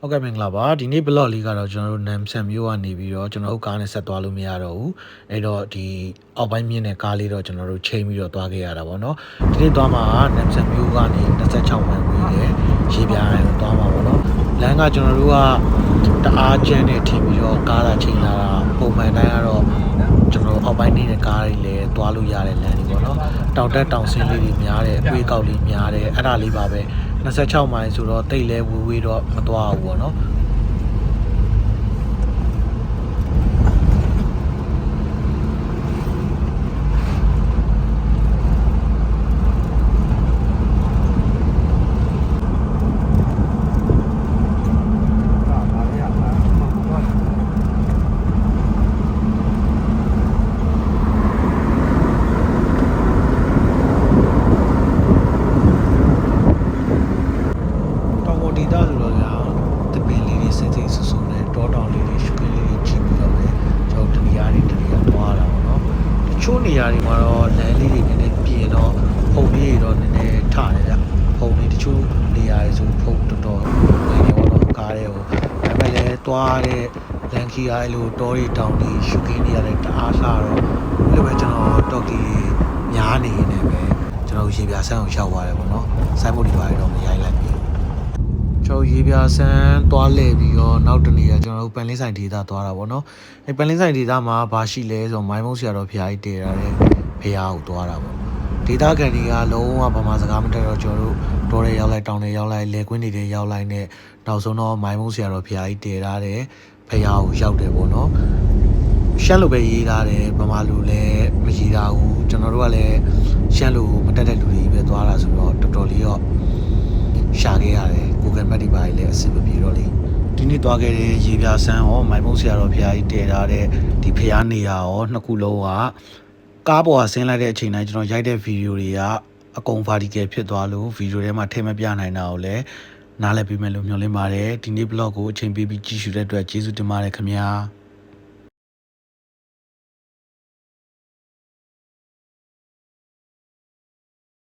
ဟုတ်ကဲ့မင်္ဂလာပါဒီနေ့ blog လေးကတော့ကျွန်တော်တို့နမ်ဆန်မျိုးကနေပြီးတော့ကျွန်တော်တို့ကားနဲ့ဆက်သွားလို့မရတော့ဘူးအဲ့တော့ဒီအောက်ပိုင်းမြင့်တဲ့ကားလေးတော့ကျွန်တော်တို့ချိန်ပြီးတော့သွားခဲ့ရတာပေါ့နော်ဒီနေ့သွားမှာနမ်ဆန်မျိုးကနေ26မိုင်ဝေးတယ်ရေပြားကိုသွားမှာပေါ့နော်လမ်းကကျွန်တော်တို့ကတအားကျန်းနေထင်ပြီးတော့ကားလာချိန်လာတာပုံမှန်တိုင်းကတော့ကျွန်တော်အောက်ပိုင်းနေတဲ့ကားတွေလည်းသွားလို့ရတဲ့လမ်းတွေပေါ့နော်တောင်တက်တောင်ဆင်းလေးတွေများတယ်အပွေးကောက်လေးများတယ်အဲ့ဒါလေးပါပဲ26မိုင်ဆိုတော့တိတ်လဲဝေးတော့မသွားဘူးပေါ့နော်ဒေသဆိုတော့ကြာတပင်လေးတွေစိတ်စိတ်ဆူဆူနဲ့တောတောင်လေးတွေရှုခင်းလေးတွေကြည့်ပြီးတော့ပဲကျွန်တော်တနေရာသွားတာပေါ့နော်တချို့နေရာတွေမှာတော့လမ်းလေးတွေနည်းနည်းပြင်တော့ပုံလေးတွေတော့နည်းနည်းထတယ်ဗျပုံလေးတချို့နေရာတွေဆိုပုံတော်တော်နေနေပေါ့နော်ကားတွေကိုဒါပေမဲ့လည်းသွားတဲ့လမ်းခီးအားလို့တောတွေတောင်တွေရှုခင်းနေရတဲ့တအားလှတော့အဲ့လိုပဲကျွန်တော်တော့ဒီများနေနေပဲကျွန်တော်ရေပြာဆန်းကိုရောက်သွားတယ်ပေါ့နော်ဆိုင်းဘုတ်တွေပါတော့မရိုက်လိုက်ဘူးကျွန်တော်ရေပြာဆန်းသွားလဲပြီးတော့နောက်တနေ့ကကျွန်တော်တို့ပန်လင်းဆိုင်ဒေသသွားတာပေါ့နော်အဲပန်လင်းဆိုင်ဒေသမှာဘာရှိလဲဆိုတော့မိုင်းမုံဆရာတော်ဖျားကြီးတည်ရတဲ့ဖျားကိုသွားတာပေါ့ဒေသခံတွေကလုံးဝဗမာစကားမတတ်တော့ကျွန်တော်တို့တောတွေရောက်လိုက်တောင်တွေရောက်လိုက်လယ်ကွင်းတွေရောက်လိုက်နဲ့နောက်ဆုံးတော့မိုင်းမုံဆရာတော်ဖျားကြီးတည်ရတဲ့ဖျားကိုရောက်တယ်ပေါ့နော်ရှမ်းလိုပဲရေးထားတယ်ဗမာလိုလည်းမရေးထားဘူးကျွန်တော်တို့ကလည်းရှမ်းလိုမတတ်တဲ့လူတွေပဲသွားတာဆိုတော့တော်တော်လေးတော့ရှာခဲ့ရတယ်Google Map တွေပါလေအဆင်မပြေတော့လေဒီနေ့သွားခဲ့တဲ့ရေပြာဆန်းရောမိုင်မုံဆရာတော်ဖျားကြီးတည်ထားတဲ့ဒီဖျားနေရာရောနှစ်ခုလုံးကကားပေါ်ကဆင်းလိုက်တဲ့အချိန်တိုင်းကျွန်တော်ရိုက်တဲ့ဗီဒီယိုတွေကအကုန် vertical ဖြစ်သွားလို့ဗီဒီယိုထဲမှာထည့်မပြနိုင်တာကိုလည်းနားလည်ပေးမယ်လို့မျှော်လင့်ပါတယ်ဒီနေ့ blog ကိုအချိန်ပေးပြီးကြည့်ရှုတဲ့အတွက်ကျေးဇူးတင်ပါတယ်ခင်ဗျာ